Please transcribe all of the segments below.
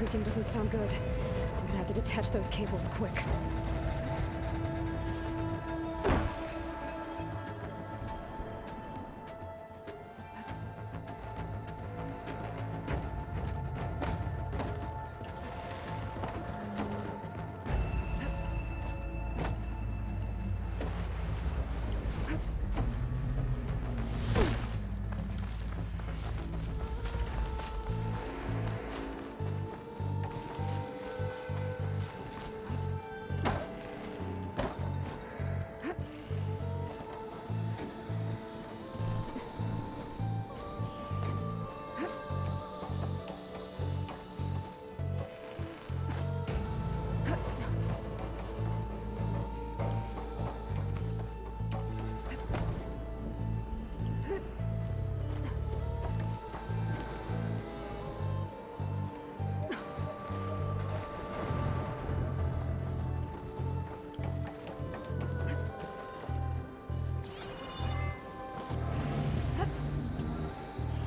creaking doesn't sound good. I'm gonna have to detach those cables quick.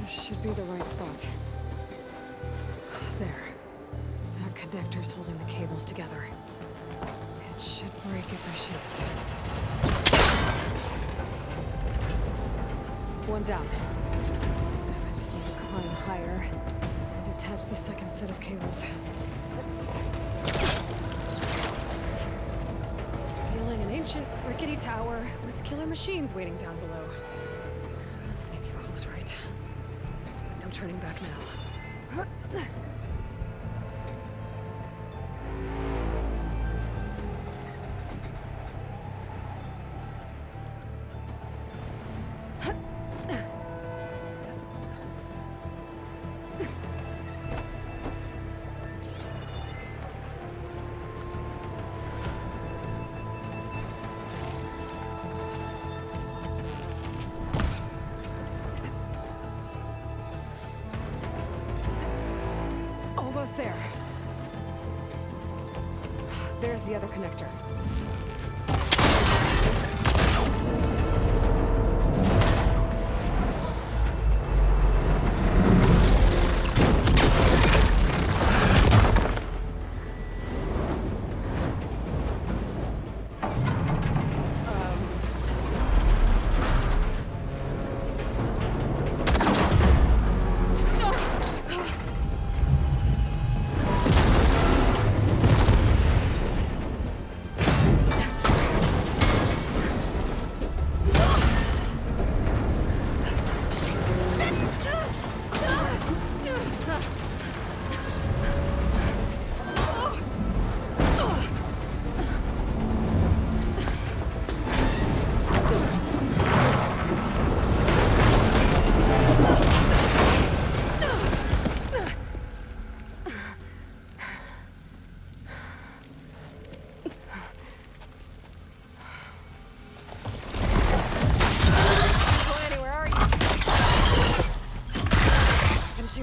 Should be the right spot. There. That connector's holding the cables together. It should break if I shoot it. One down. I just need to climb higher and detach the second set of cables. Scaling an ancient, rickety tower with killer machines waiting down below. Maybe I was right. No turning back now. Almost there. There's the other connector.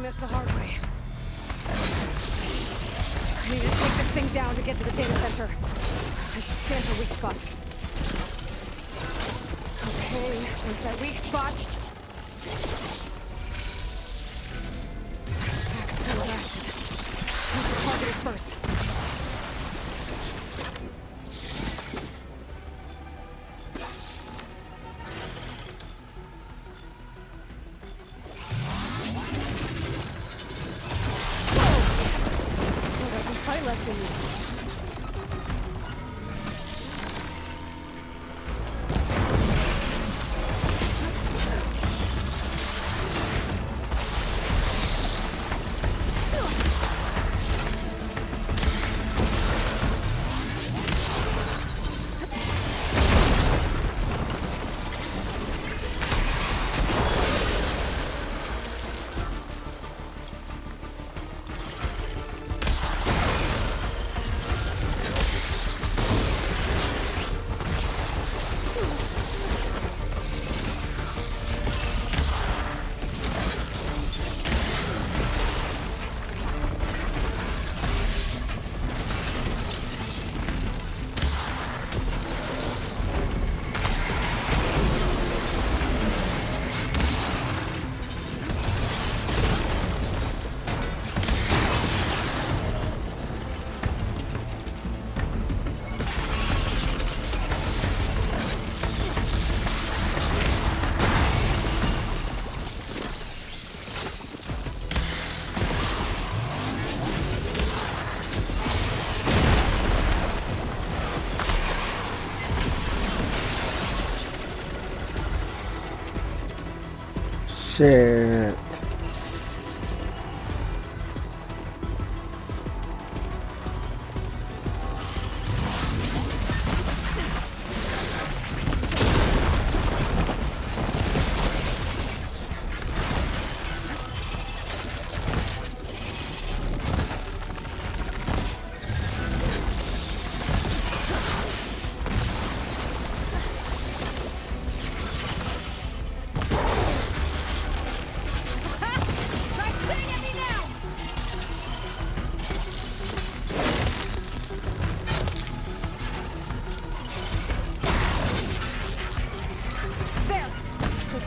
This the hard way. I need to take this thing down to get to the data center. I should scan for weak spots. Okay, where's that weak spot? Sack's full of acid. I should target it first. Less than you. Shit.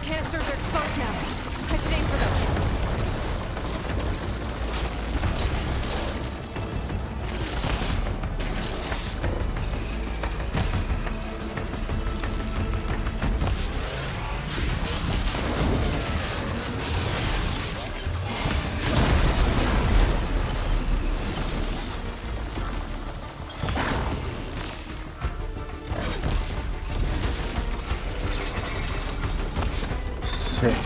Canisters are exposed now. I should aim for them. Shit.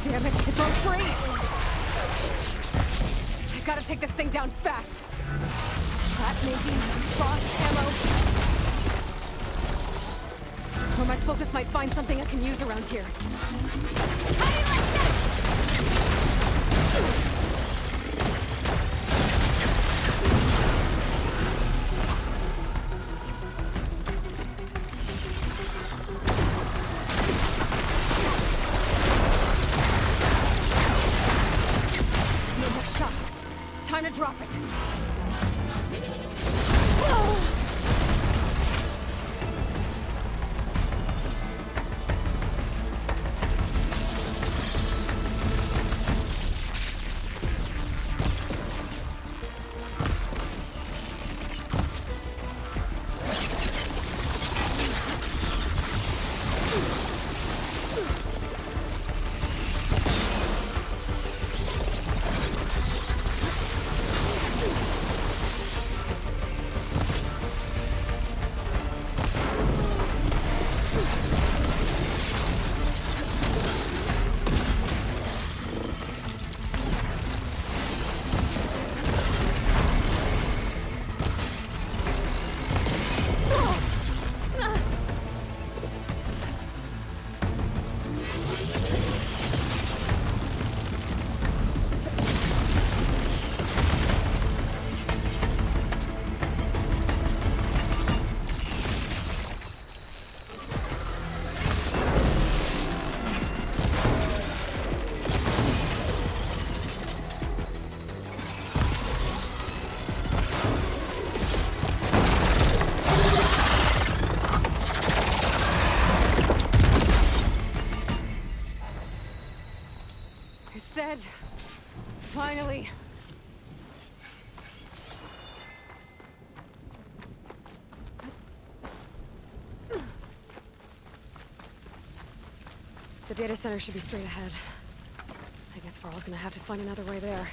Damn it, it broke free! I gotta take this thing down fast. Trap maybe, frost ammo. Or my focus might find something I can use around here. How do you like that? Time to drop it. It's dead. Finally. The data center should be straight ahead. I guess Guess Varl's gonna have to find another way there.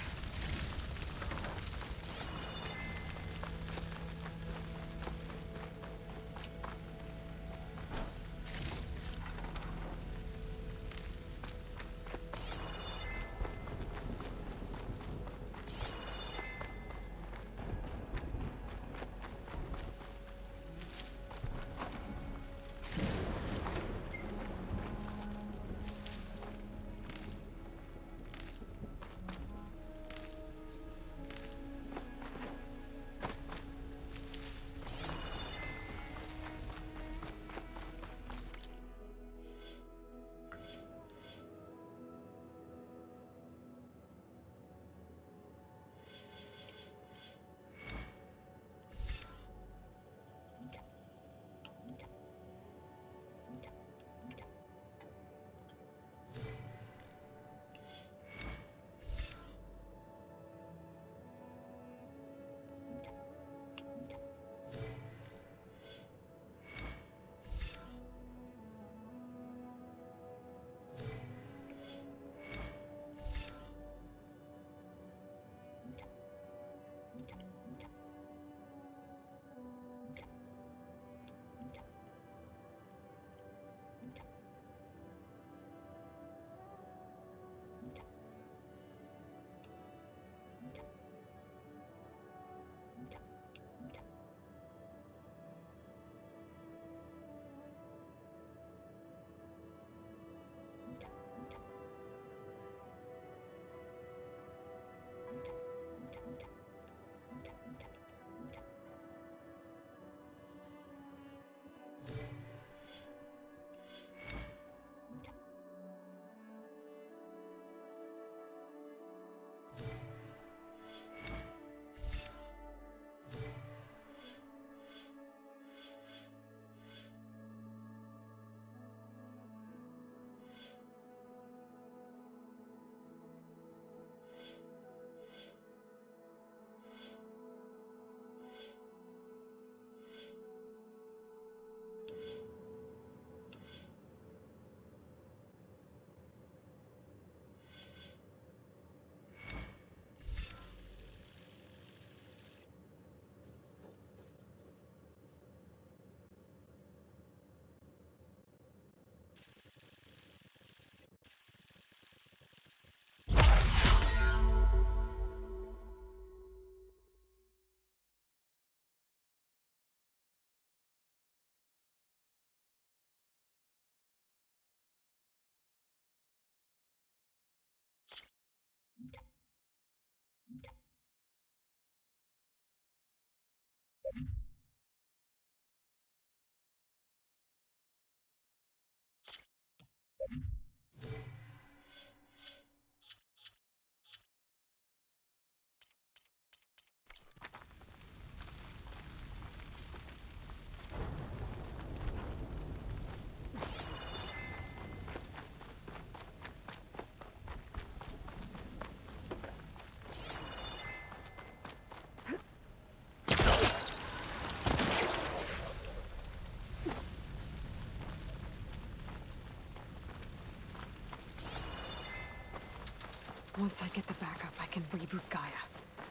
Once I get the backup, I can reboot Gaia.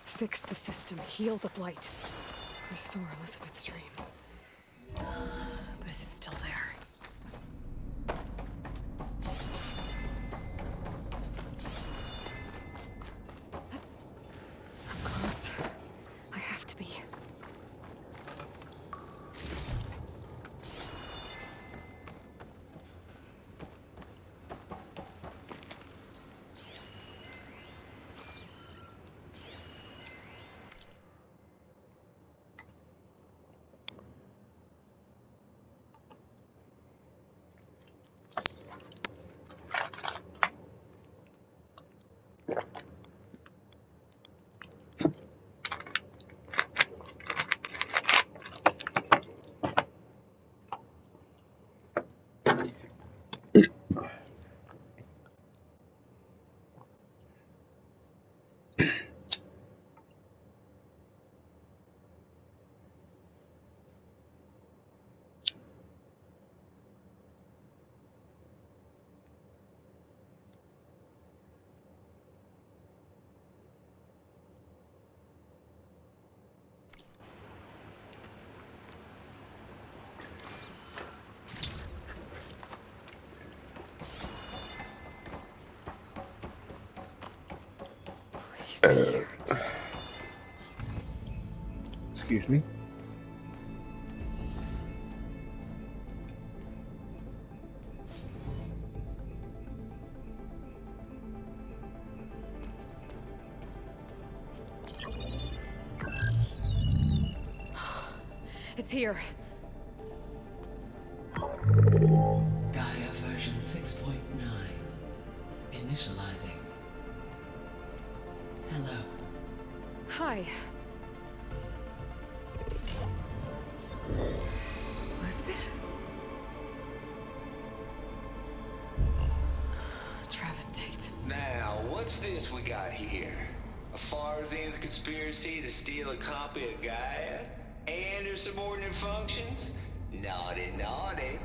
Fix the system, heal the Blight. Restore Elizabeth's dream. But is it still there? I'm close. I have to be. must be here. Excuse me. It's here. Gaia version 6.9. Initializing. Hello. Hi. Elizabeth? Travis Tate. Now, what's this we got here? A Farzan's conspiracy to steal a copy of Gaia? And her subordinate functions? Naughty, naughty.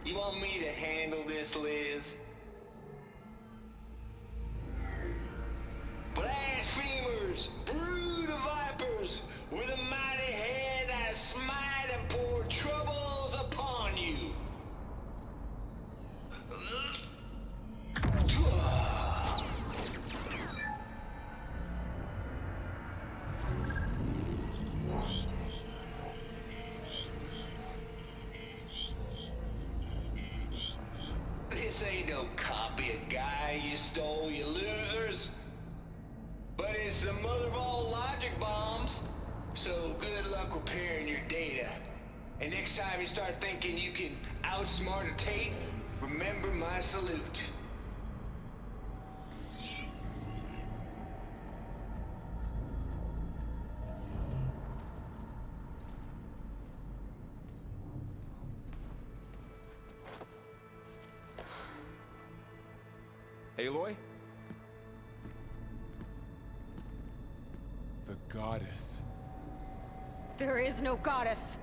You want me to handle this, Liz? Blasphemers! Brood of vipers! With a mighty hand I smite and pour troubles upon you! This ain't no copy of Gaia you stole, you losers. But it's the mother of all logic bombs. So good luck repairing your data. And next time you start thinking you can outsmart a Tate, remember my salute. Aloy? The goddess. There is no goddess.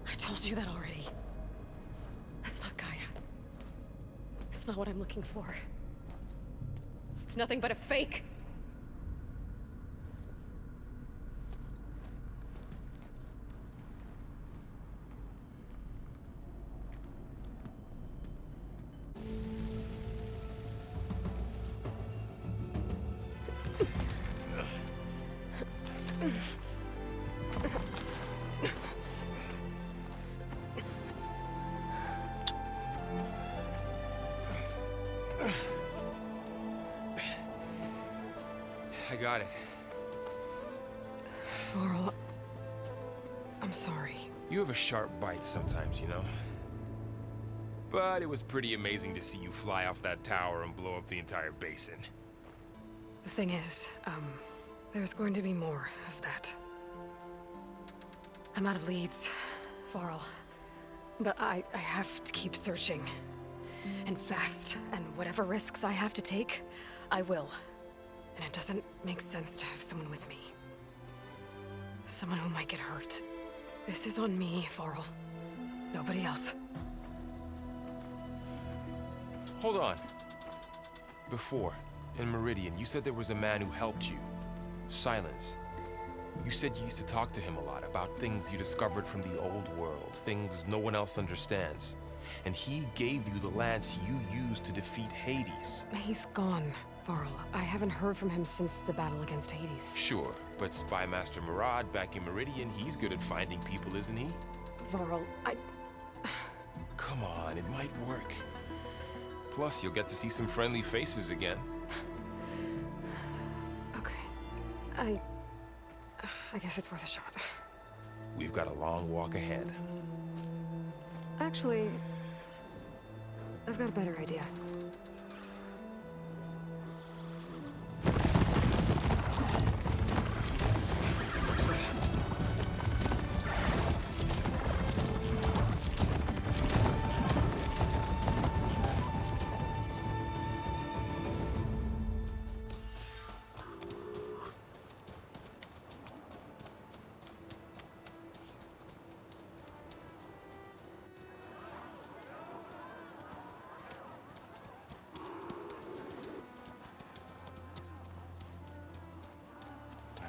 I told you that already. That's not Gaia. It's not what I'm looking for. It's nothing but a fake. I got it. Varl, I'm sorry. You have a sharp bite sometimes, you know? But it was pretty amazing to see you fly off that tower and blow up the entire basin. The thing is, there's going to be more of that. I'm out of leads, Varl. But I have to keep searching. And fast, and whatever risks I have to take, I will. And it doesn't make sense to have someone with me. Someone who might get hurt. This is on me, Varl. Nobody else. Hold on. Before, in Meridian, you said there was a man who helped you. Silence. You said you used to talk to him a lot about things you discovered from the old world, things no one else understands. And he gave you the lance you used to defeat Hades. He's gone, Varl. I haven't heard from him since the battle against Hades. Sure, but Spy Master Murad back in Meridian, he's good at finding people, isn't he? Varl, Come on, it might work. Plus, you'll get to see some friendly faces again. Okay. I guess it's worth a shot. We've got a long walk ahead. Actually, I've got a better idea.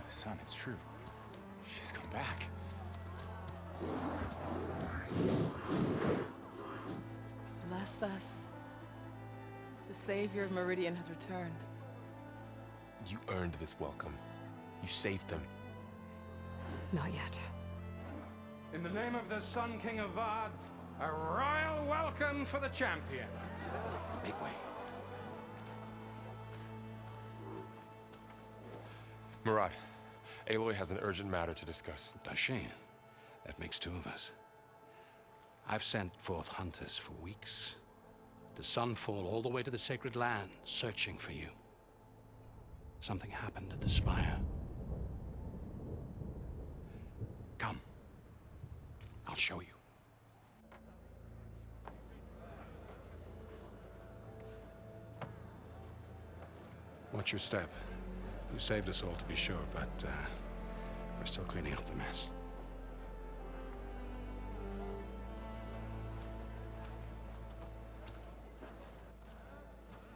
Son, it's true. She's come back. Bless us. The Savior of Meridian has returned. You earned this welcome. You saved them. Not yet. In the name of the Sun King of Vard, a royal welcome for the champion. Make way. Murad, Aloy has an urgent matter to discuss. Does she? That makes two of us. I've sent forth hunters for weeks. To Sunfall all the way to the Sacred Land, searching for you. Something happened at the Spire. Come. I'll show you. Watch your step. You saved us all, to be sure, but we're still cleaning up the mess.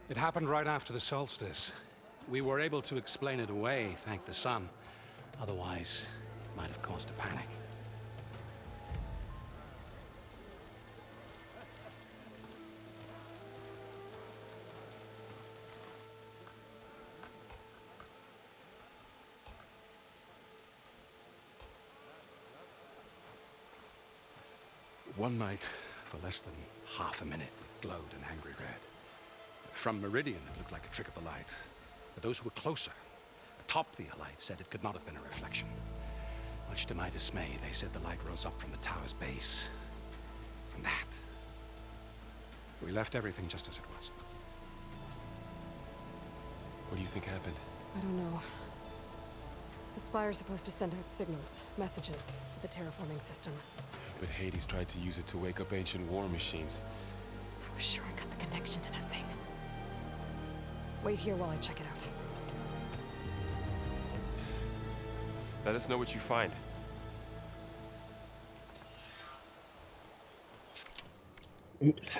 It happened right after the solstice. We were able to explain it away, thank the sun. Otherwise, it might have caused a panic. One night, for less than half a minute, it glowed an angry red. From Meridian, it looked like a trick of the light. But those who were closer, atop the light, said it could not have been a reflection. Much to my dismay, they said the light rose up from the tower's base. From that. We left everything just as it was. What do you think happened? I don't know. The Spire's supposed to send out signals, messages, for the terraforming system. But Hades tried to use it to wake up ancient war machines. I was sure I got the connection to that thing. Wait here while I check it out. Let us know what you find. Oops.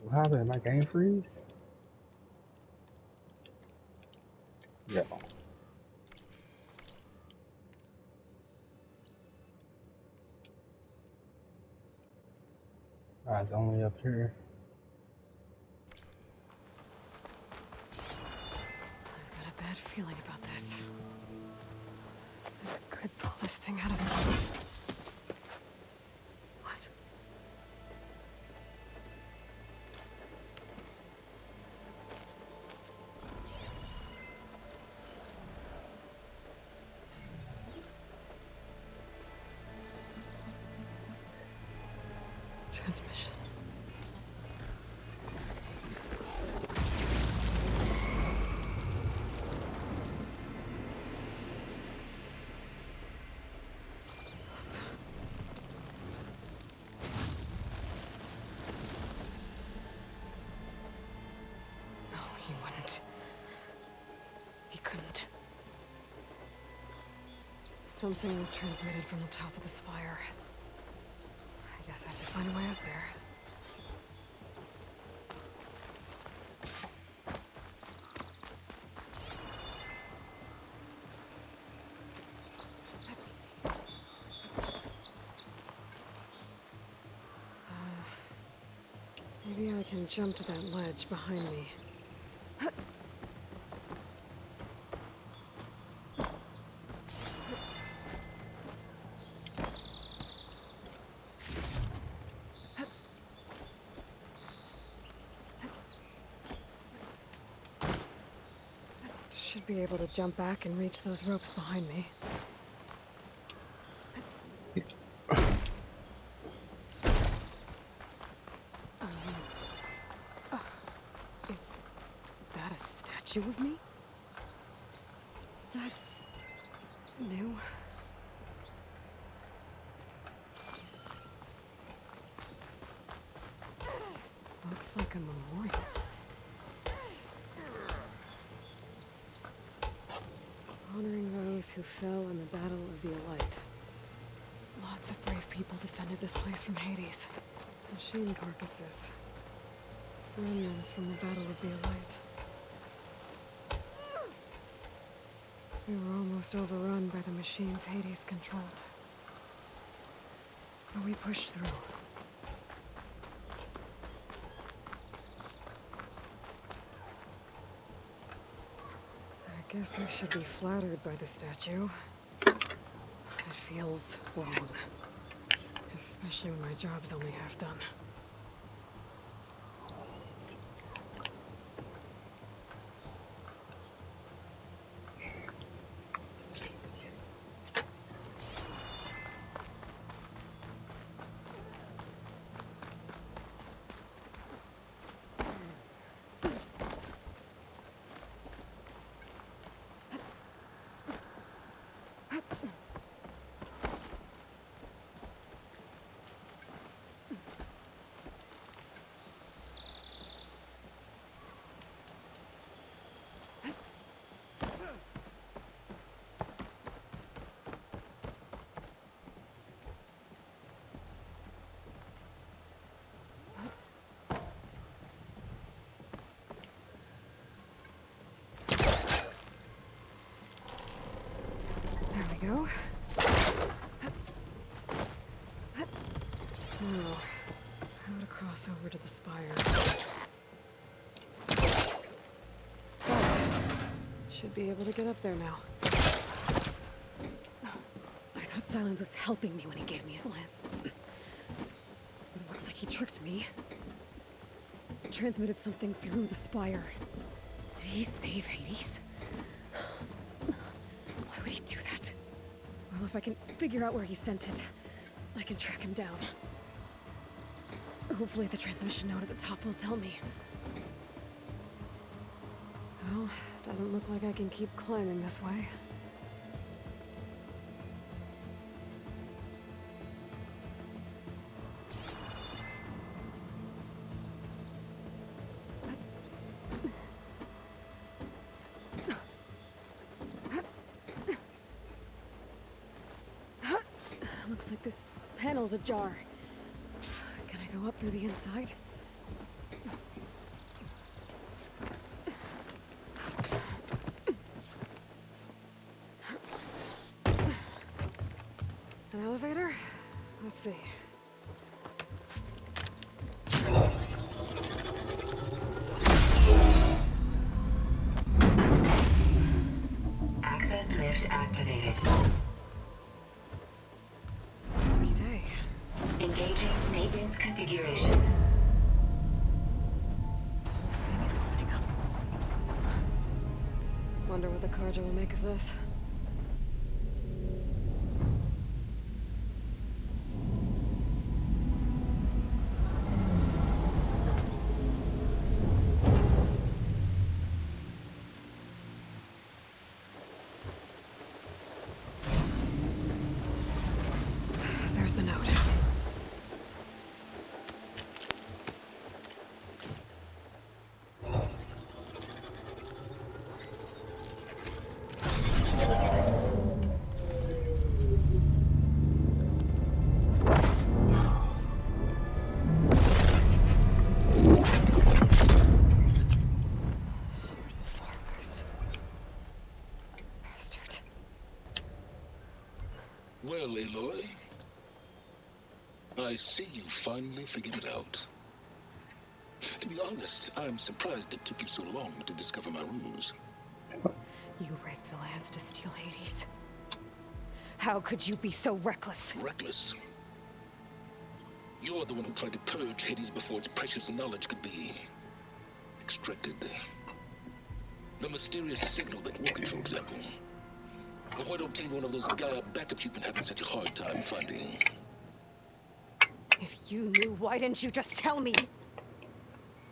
What happened? My game freeze? Yeah. It's only up here. I've got a bad feeling about this. I could pull this thing out of my... What? Transmission. No, he wouldn't. He couldn't. Something was transmitted from the top of the spire. I guess I have to find a way up there. Maybe I can jump to that ledge behind me. Should be able to jump back and reach those ropes behind me. Is that a statue of me? That's new. Looks like a memorial. Honoring those who fell in the Battle of the Elite. Lots of brave people defended this place from Hades. Machine carcasses. Remnants from the Battle of the Elite. We were almost overrun by the machines Hades controlled. But we pushed through. Guess I should be flattered by the statue. It feels wrong. Especially when my job's only half done. There we go. Now, how to cross over to the spire. Should be able to get up there now. I thought Silence was helping me when he gave me his lance. But it looks like he tricked me. Transmitted something through the spire. Did he save Hades? Why would he do that? Well, if I can figure out where he sent it, I can track him down. Hopefully the transmission note at the top will tell me. Well, doesn't look like I can keep climbing this way. Looks like this panel's ajar. Can I go up through the inside? An elevator? Let's see. Access lift activated. Lucky day. Engaging maintenance configuration. Whole thing is opening up. Wonder what the Carja will make of this. There's the note. Sword of the Forest. Bastard. Well, Aloy, I see you finally figured it out. To be honest, I'm surprised it took you so long to discover my ruse. You rigged the lands to steal Hades. How could you be so reckless? Reckless. You're the one who tried to purge Hades before its precious knowledge could be extracted. The mysterious signal that woke it, for example. Or why to obtain one of those Gaia backups you've been having such a hard time finding. If you knew, why didn't you just tell me?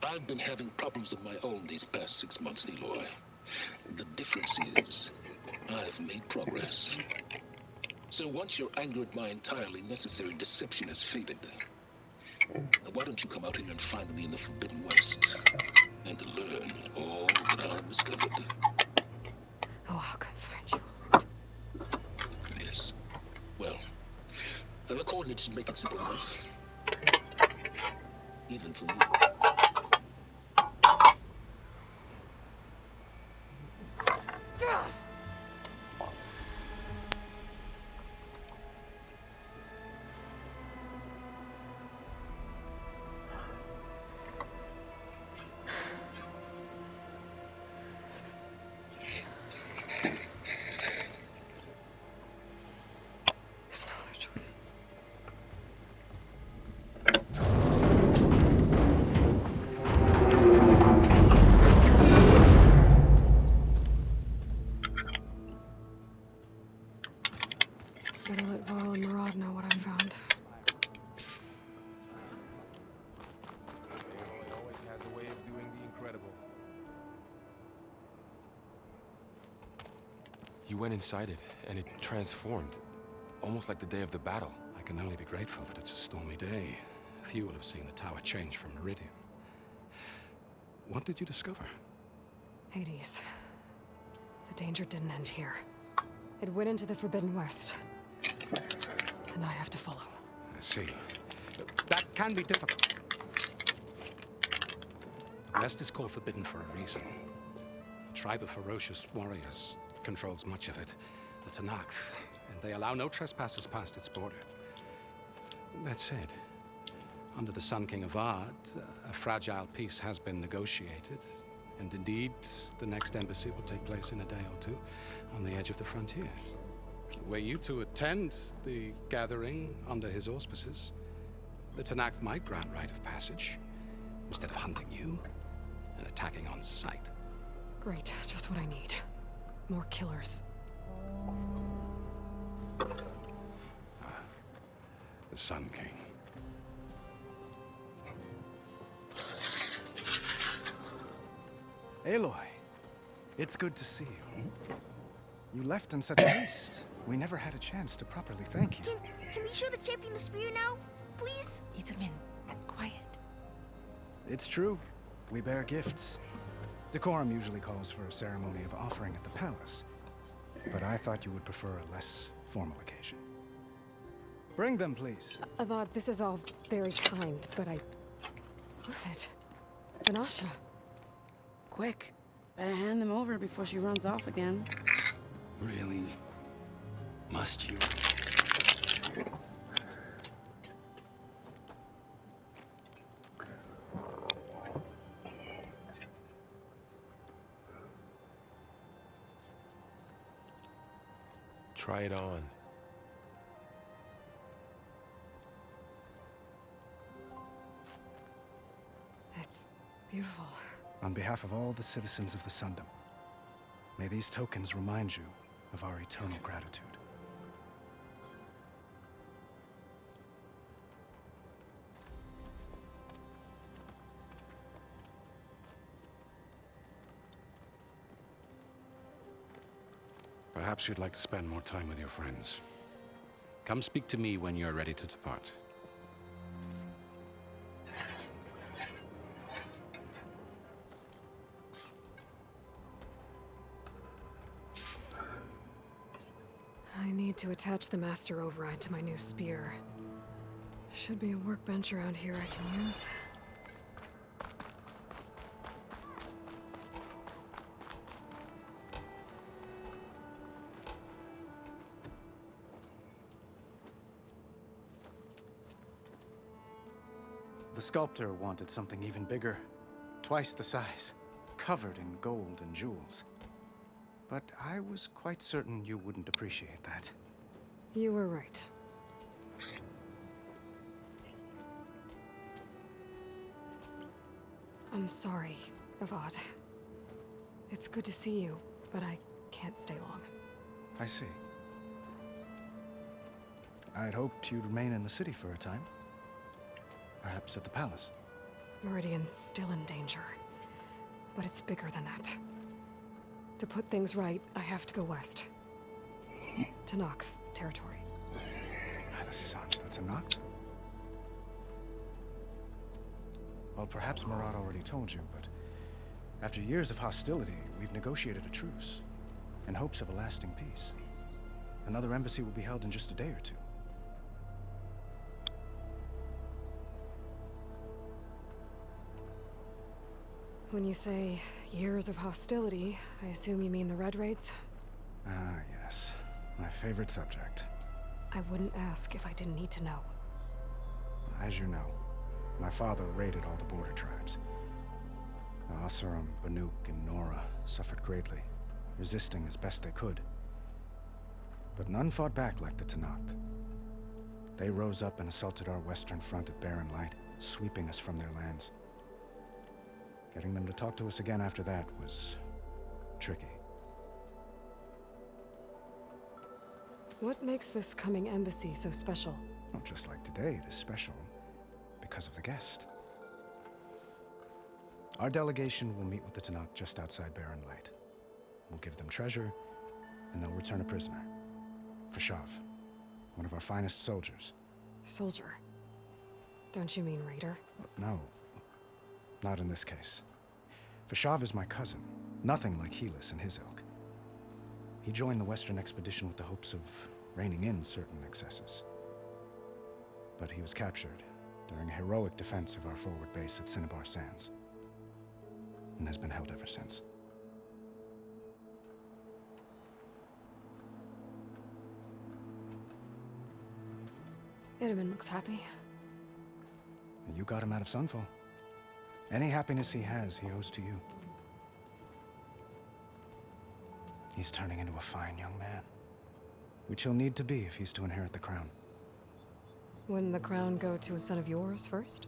I've been having problems of my own these past 6 months, Aloy. The difference is, I've made progress. So once your anger at my entirely necessary deception has faded, why don't you come out here and find me in the Forbidden West and learn all that I've discovered? Oh, I'll come find you, alright? Yes. Well, and the coordinates make it simple enough. Even for you. You went inside it, and it transformed. Almost like the day of the battle. I can only be grateful that it's a stormy day. Few will have seen the tower change from Meridian. What did you discover? Hades. The danger didn't end here. It went into the Forbidden West. And I have to follow. I see. That can be difficult. The West is called Forbidden for a reason. A tribe of ferocious warriors controls much of it, the Tenakth, and they allow no trespassers past its border. That said, under the Sun King Avad, a fragile peace has been negotiated, and indeed, the next embassy will take place in a day or two on the edge of the frontier. Were you to attend the gathering under his auspices, the Tenakth might grant right of passage, instead of hunting you and attacking on sight. Great, just what I need. More killers. The Sun King. Aloy, it's good to see you. You left in such haste. We never had a chance to properly thank you. Can we show the champion the spear now? Please? Itamin, quiet. It's true. We bear gifts. Decorum usually calls for a ceremony of offering at the palace, but I thought you would prefer a less formal occasion. Bring them, please. Avad, this is all very kind, but Who's it? Vanasha. Quick. Better hand them over before she runs off again. Really? Must you? Try it on. It's beautiful. On behalf of all the citizens of the Sundom, may these tokens remind you of our eternal gratitude. Perhaps you'd like to spend more time with your friends. Come speak to me when you're ready to depart. I need to attach the master override to my new spear. Should be a workbench around here I can use. The sculptor wanted something even bigger, twice the size, covered in gold and jewels. But I was quite certain you wouldn't appreciate that. You were right. I'm sorry, Avad. It's good to see you, but I can't stay long. I see. I'd hoped you'd remain in the city for a time. Perhaps at the palace. Meridian's still in danger, but it's bigger than that. To put things right, I have to go west. Tenakth territory. By the sun, that's a knock? Well, perhaps Murad already told you, but after years of hostility, we've negotiated a truce in hopes of a lasting peace. Another embassy will be held in just a day or two. When you say years of hostility, I assume you mean the Red Raids? Ah, yes. My favorite subject. I wouldn't ask if I didn't need to know. As you know, my father raided all the border tribes. The Asuram, Banuk, and Nora suffered greatly, resisting as best they could. But none fought back like the Tenakth. They rose up and assaulted our western front at Barren Light, sweeping us from their lands. Getting them to talk to us again after that was tricky. What makes this coming embassy so special? Well, just like today, it is special because of the guest. Our delegation will meet with the Tenakth just outside Barren Light. We'll give them treasure and they'll return a prisoner. Fashav, one of our finest soldiers. Soldier? Don't you mean raider? No, not in this case. Fashav is my cousin, nothing like Helis and his ilk. He joined the Western expedition with the hopes of reining in certain excesses. But he was captured during a heroic defense of our forward base at Cinnabar Sands, and has been held ever since. Itaman looks happy. You got him out of Sunfall. Any happiness he has, he owes to you. He's turning into a fine young man, which he'll need to be if he's to inherit the crown. Wouldn't the crown go to a son of yours first?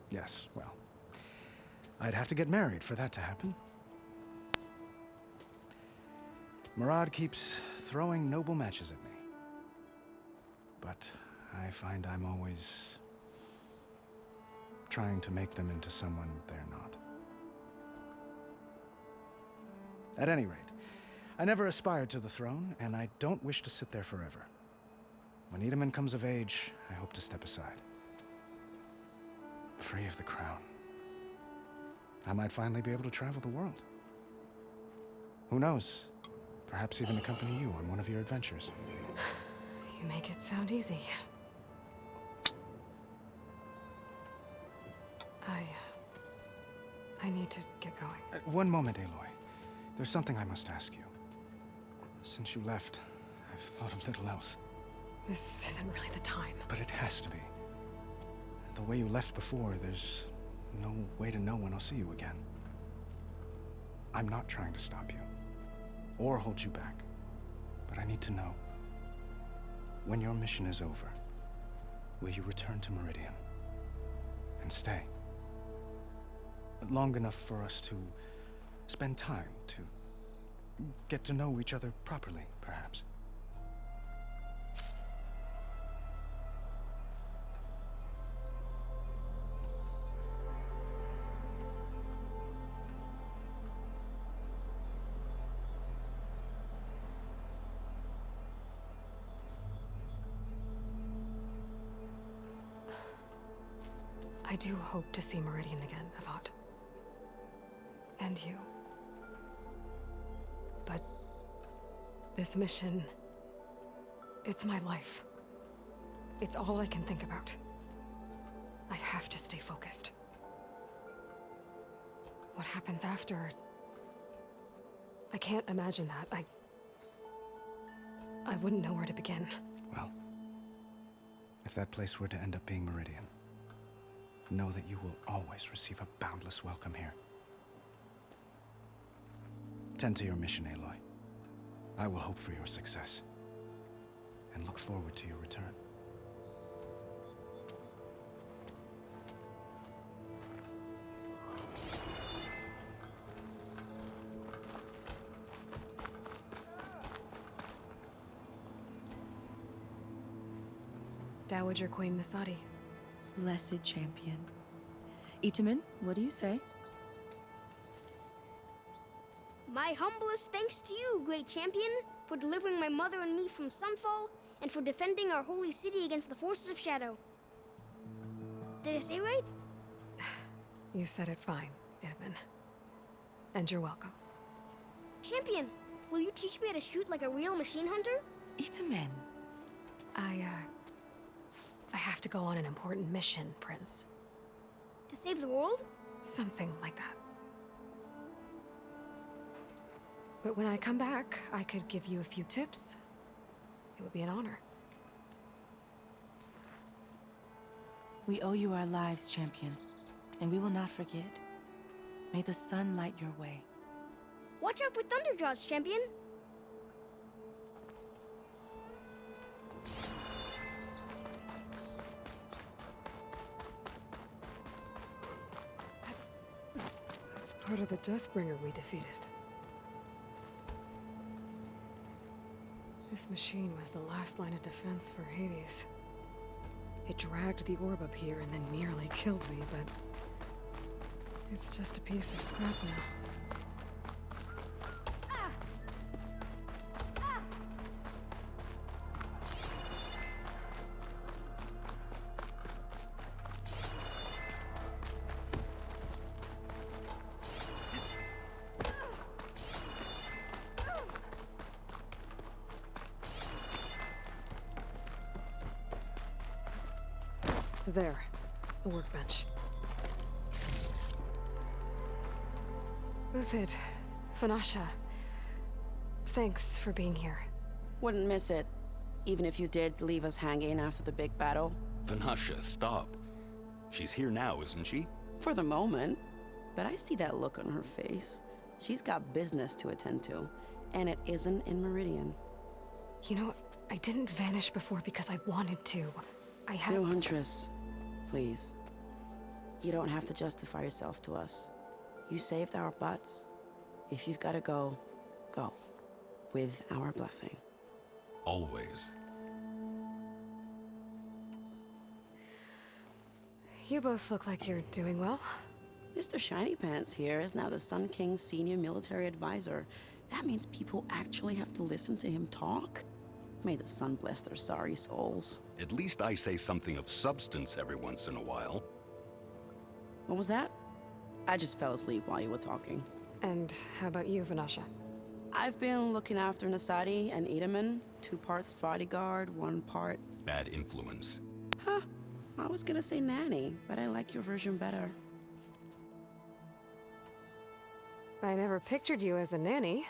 Yes, well, I'd have to get married for that to happen. Murad keeps throwing noble matches at me, but I find I'm always trying to make them into someone they're not. At any rate, I never aspired to the throne, and I don't wish to sit there forever. When Itaman comes of age, I hope to step aside. Free of the crown. I might finally be able to travel the world. Who knows? Perhaps even accompany you on one of your adventures. You make it sound easy. I need to get going. One moment, Aloy. There's something I must ask you. Since you left, I've thought of little else. This isn't really the time. But it has to be. The way you left before, there's no way to know when I'll see you again. I'm not trying to stop you, or hold you back. But I need to know, when your mission is over, will you return to Meridian? And stay? Long enough for us to spend time, to get to know each other properly, perhaps. I do hope to see Meridian again, Avad. And you. But this mission, it's my life. It's all I can think about. I have to stay focused. What happens after? I can't imagine that. I wouldn't know where to begin. Well, if that place were to end up being Meridian, know that you will always receive a boundless welcome here. Tend to your mission, Aloy. I will hope for your success, and look forward to your return. Dowager Queen Nasadi. Blessed champion. Itaman, what do you say? My humblest thanks to you, great champion, for delivering my mother and me from Sunfall, and for defending our holy city against the forces of Shadow. Did I say right? You said it fine, Itaman. And you're welcome. Champion, will you teach me how to shoot like a real machine hunter? Itaman. I have to go on an important mission, Prince. To save the world? Something like that. But when I come back, I could give you a few tips. It would be an honor. We owe you our lives, champion, and we will not forget. May the sun light your way. Watch out for Thunderjaws, champion! That's part of the Deathbringer we defeated. This machine was the last line of defense for Hades. It dragged the orb up here and then nearly killed me, but it's just a piece of scrap now. There. A workbench. Uthid. Vanasha. Thanks for being here. Wouldn't miss it. Even if you did leave us hanging after the big battle. Vanasha, stop. She's here now, isn't she? For the moment. But I see that look on her face. She's got business to attend to. And it isn't in Meridian. You know, I didn't vanish before because I wanted to. I had... No, Huntress. Please. You don't have to justify yourself to us. You saved our butts. If you've got to go, go. With our blessing. Always. You both look like you're doing well. Mr. Shiny Pants here is now the Sun King's senior military advisor. That means people actually have to listen to him talk? May the sun bless their sorry souls. At least I say something of substance every once in a while. What was that? I just fell asleep while you were talking. And how about you, Vanasha? I've been looking after Nasadi and Edaman. 2 parts bodyguard, 1 part... Bad influence. Huh. I was gonna say nanny, but I like your version better. I never pictured you as a nanny.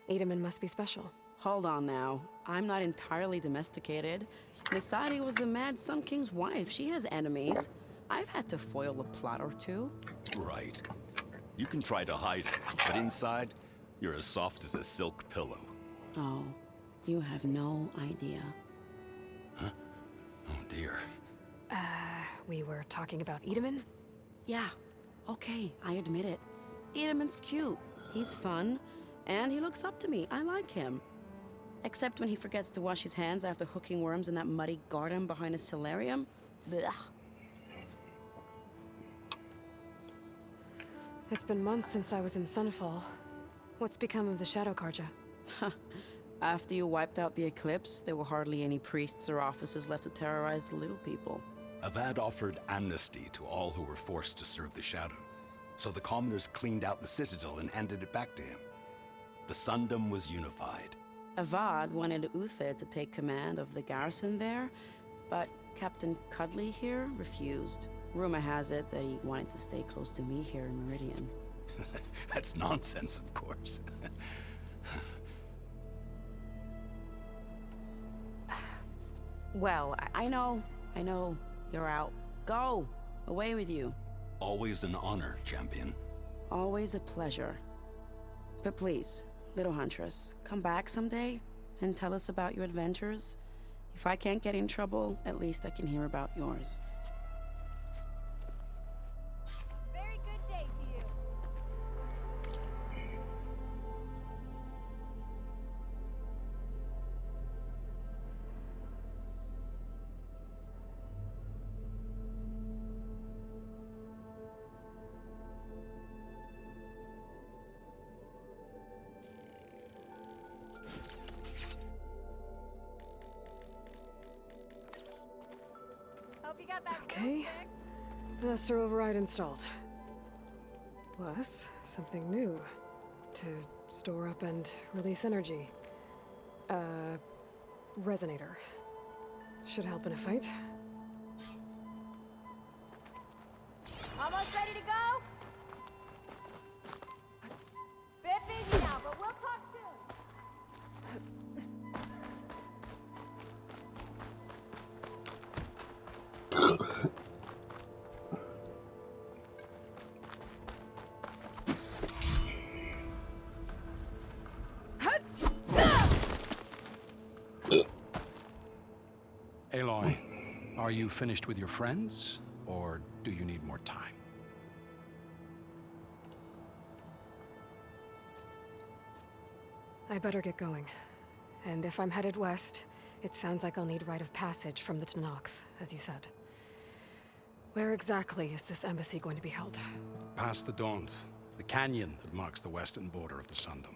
Edaman must be special. Hold on now. I'm not entirely domesticated. Nasadi was the Mad Sun King's wife. She has enemies. I've had to foil a plot or 2. Right. You can try to hide it, but inside, you're as soft as a silk pillow. Oh, you have no idea. Huh? Oh dear. We were talking about Edaman? Yeah. Okay, I admit it. Edaman's cute. He's fun. And he looks up to me. I like him. Except when he forgets to wash his hands after hooking worms in that muddy garden behind a solarium. Blech. It's been months since I was in Sunfall. What's become of the Shadow Karja? After you wiped out the Eclipse, there were hardly any priests or officers left to terrorize the little people. Avad offered amnesty to all who were forced to serve the Shadow. So the commoners cleaned out the Citadel and handed it back to him. The Sundom was unified. Avad wanted Uthid to take command of the garrison there, but Captain Cudley here refused. Rumor has it that he wanted to stay close to me here in Meridian. That's nonsense, of course. Well, I know. You're out. Go! Away with you. Always an honor, champion. Always a pleasure. But please, little Huntress, come back someday and tell us about your adventures. If I can't get in trouble, at least I can hear about yours. Very good day to you. Hope you got that. Okay. Master override installed. Plus, something new. To store up and release energy. Resonator. Should help in a fight. Almost ready to go? Bit busy now, but we'll talk soon. Aloy, are you finished with your friends, or do you need more time? I better get going. And if I'm headed west, it sounds like I'll need rite of passage from the Tenakth, as you said. Where exactly is this embassy going to be held? Past the Daunt, the canyon that marks the western border of the Sundom.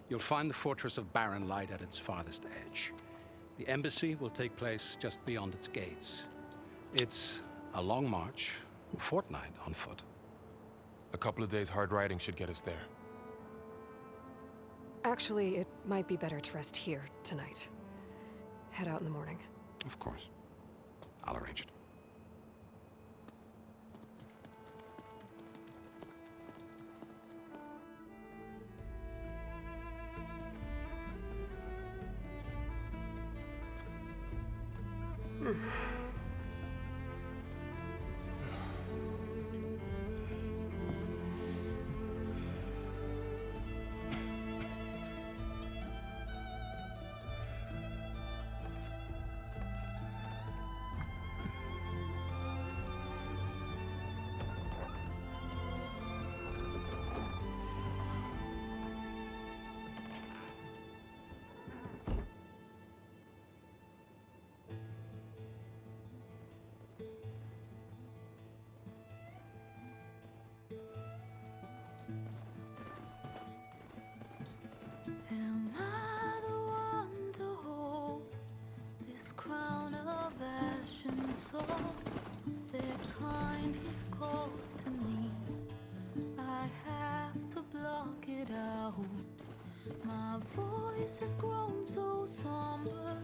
You'll find the fortress of Barren Light at its farthest edge. The embassy will take place just beyond its gates. It's a long march, a fortnight on foot. A couple of days hard riding should get us there. Actually, it might be better to rest here tonight. Head out in the morning. Of course. I'll arrange it. Am I the one to hold this crown of ash and salt that kindness calls to me? I have to block it out. My voice has grown so somber.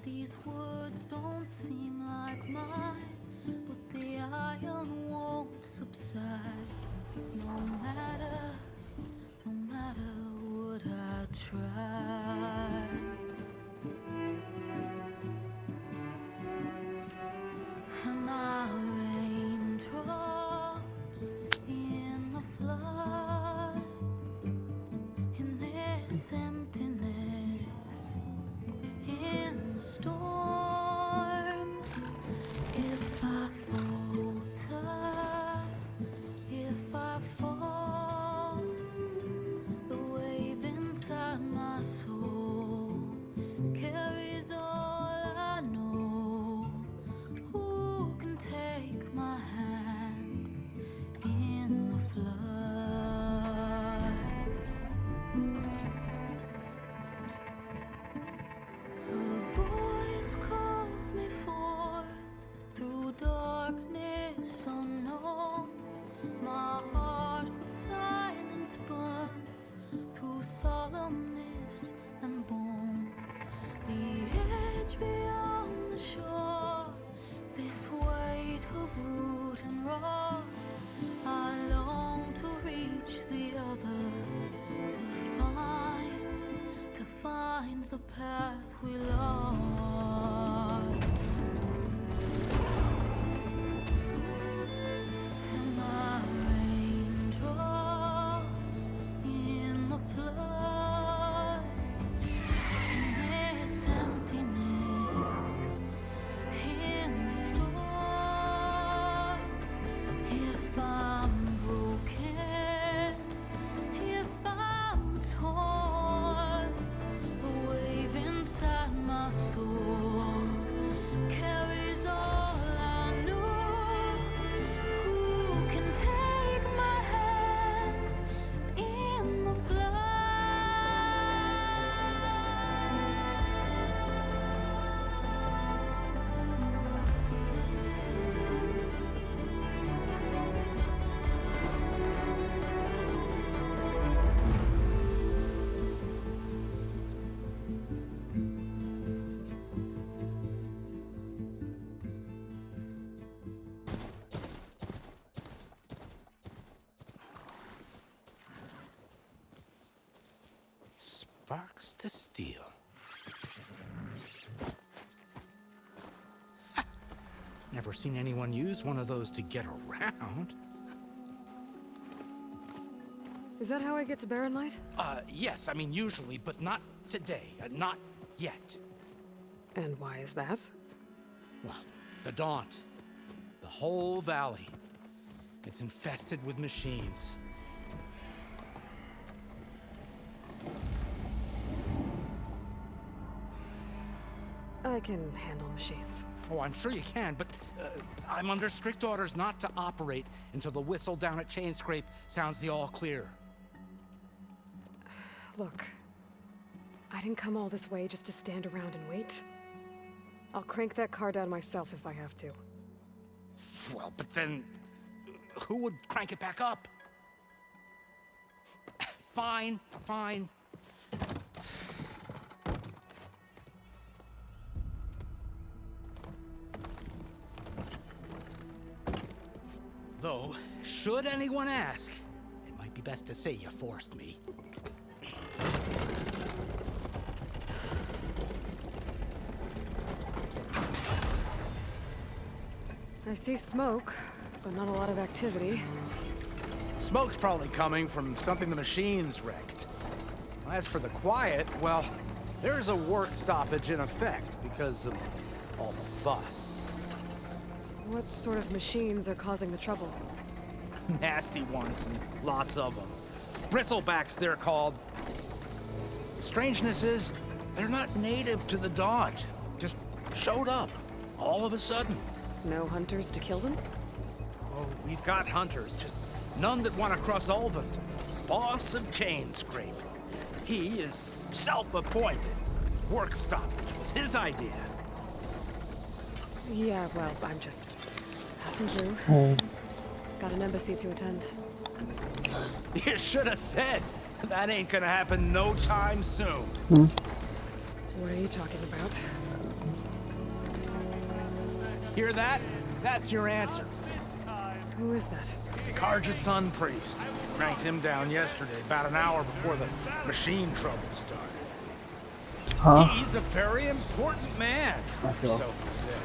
These words don't seem like mine, but the iron won't subside. No matter what I try. Am I raindrops in the flood? In this emptiness, in the storm. If I falter, if I fall, the wave inside my soul carries all I know. Who can take my hand in the flood? Her voice calls me forth through darkness unknown. My heart with silence burns through solemnness and bone. The edge beyond the shore, this weight of root and rod. I long to reach the other, to find the path we lost. Am I raindrops in the flood? In this emptiness, in the storm. If I'm broken, if I'm torn, the wave inside my soul carries all I know. Who can take my hand in the flood? Sparks to steel. Ha! Never seen anyone use one of those to get around. Is that how I get to Barren Light? Yes, I mean usually, but not today. Not yet. And why is that? Well, the Daunt. The whole valley. It's infested with machines. I can handle machines. Oh, I'm sure you can, but I'm under strict orders not to operate until the whistle down at Chainscrape sounds the all clear. Look, I didn't come all this way just to stand around and wait. I'll crank that car down myself if I have to. Well, but then who would crank it back up? Fine, fine. Though, should anyone ask, it might be best to say you forced me. I see smoke, but not a lot of activity. Smoke's probably coming from something the machines wrecked. As for the quiet, well, there's a work stoppage in effect because of all the fuss. What sort of machines are causing the trouble? Nasty ones, and lots of them. Bristlebacks, they're called. The strangeness is, they're not native to the Dodge. Just showed up, all of a sudden. No hunters to kill them? Oh, we've got hunters, just none that want to cross over. Boss of Chain Scrape. He is self-appointed. Work stoppage was his idea. Yeah, well, I'm just passing through. Got an embassy to attend. You should have said. That ain't gonna happen no time soon. What are you talking about? Hear that? That's your answer. Who is that? Karja's son priest. Cranked him down yesterday, about an hour before the machine trouble started. Huh? He's a very important man, I feel so he says.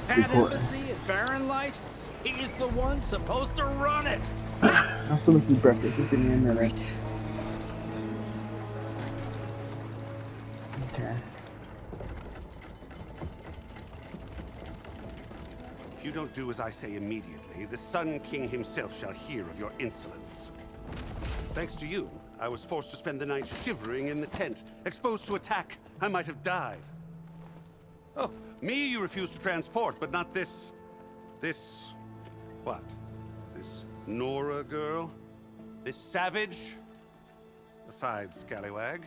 That embassy at Barren Light, he's the one supposed to run it. I'm still making breakfast. Just give me a minute. Okay. If you don't do as I say immediately, the Sun King himself shall hear of your insolence. Thanks to you, I was forced to spend the night shivering in the tent, exposed to attack. I might have died. Oh, me you refused to transport, but not this... what? This Nora girl? This savage? Besides, scallywag.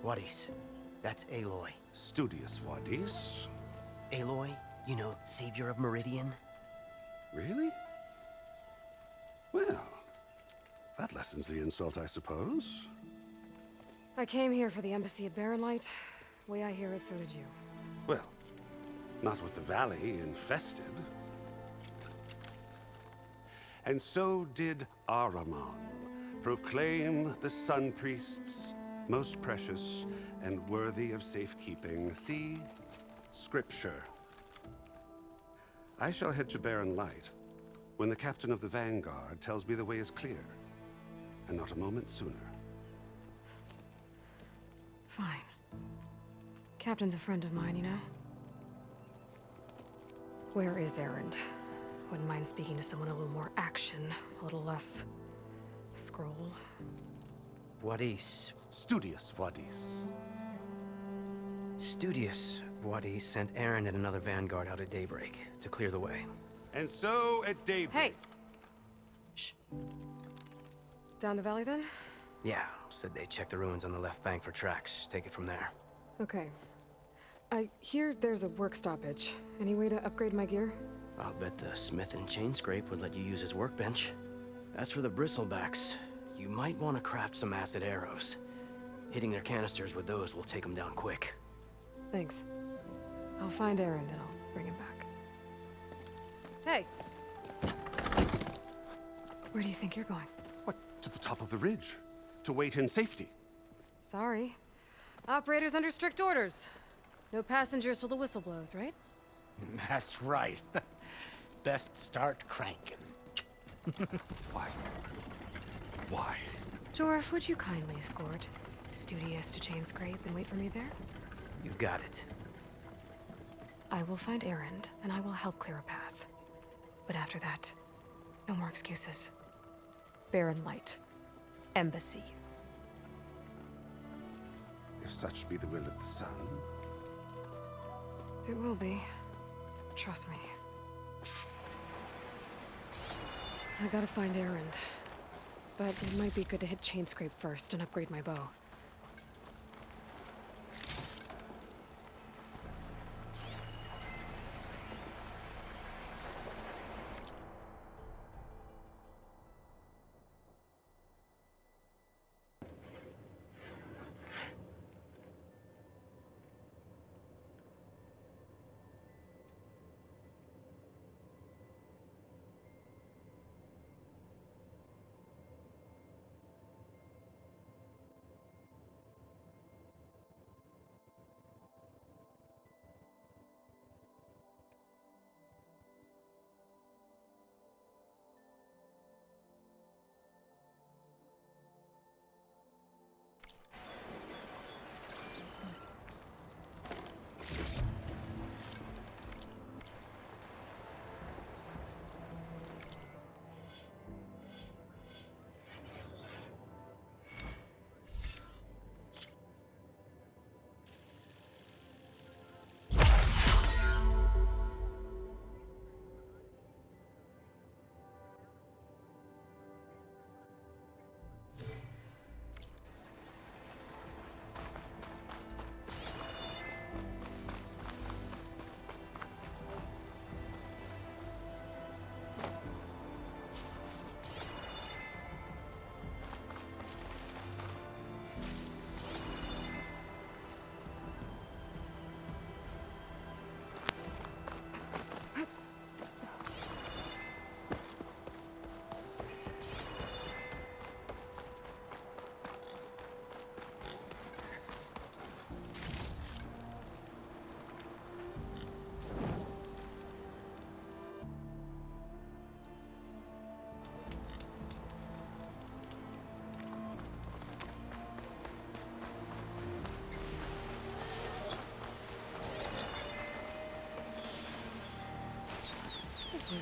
Wadis. That's Aloy. Studious Wadis. Aloy, you know, savior of Meridian. Really? Well, that lessens the insult, I suppose. I came here for the embassy at Barren Light. Way I hear it, so did you. Well, not with the valley infested. And so did Ahriman, proclaim the Sun Priests most precious and worthy of safekeeping. See? Scripture. I shall head to Barren Light when the captain of the Vanguard tells me the way is clear, and not a moment sooner. Fine. Captain's a friend of mine, you know? Where is Erend? Wouldn't mind speaking to someone a little more action, a little less scroll. Wadis. Studious Wadis. Studious Wadis sent Aaron and another vanguard out at daybreak to clear the way. And so at daybreak... Hey! Shh. Down the valley, then? Yeah, said they checked the ruins on the left bank for tracks. Take it from there. Okay. I hear there's a work stoppage. Any way to upgrade my gear? I'll bet the smith and chain scrape would let you use his workbench. As for the bristlebacks, you might want to craft some acid arrows. Hitting their canisters with those will take them down quick. Thanks. I'll find Erend and I'll bring him back. Hey! Where do you think you're going? What, to the top of the ridge? To wait in safety? Sorry. Operator's under strict orders. No passengers till the whistle blows, right? That's right. Best start cranking. Why? Why? Jorf, would you kindly escort Studious to Chain Scrape and wait for me there? You got it. I will find Erend, and I will help clear a path. But after that, no more excuses. Barren Light. Embassy. If such be the will of the sun. It will be. Trust me. I gotta find Erend. But it might be good to hit Chain Scrape first and upgrade my bow.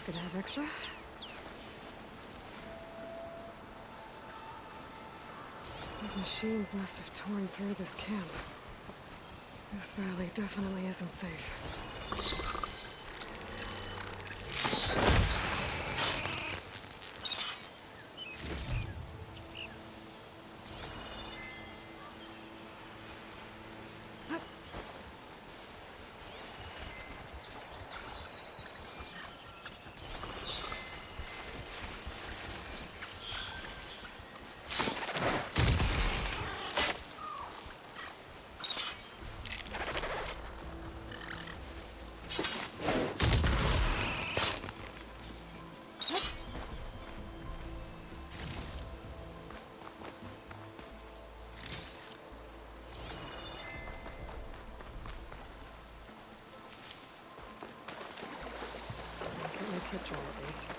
Someone's gonna have extra. These machines must have torn through this camp. This valley definitely isn't safe. Get my picture at least.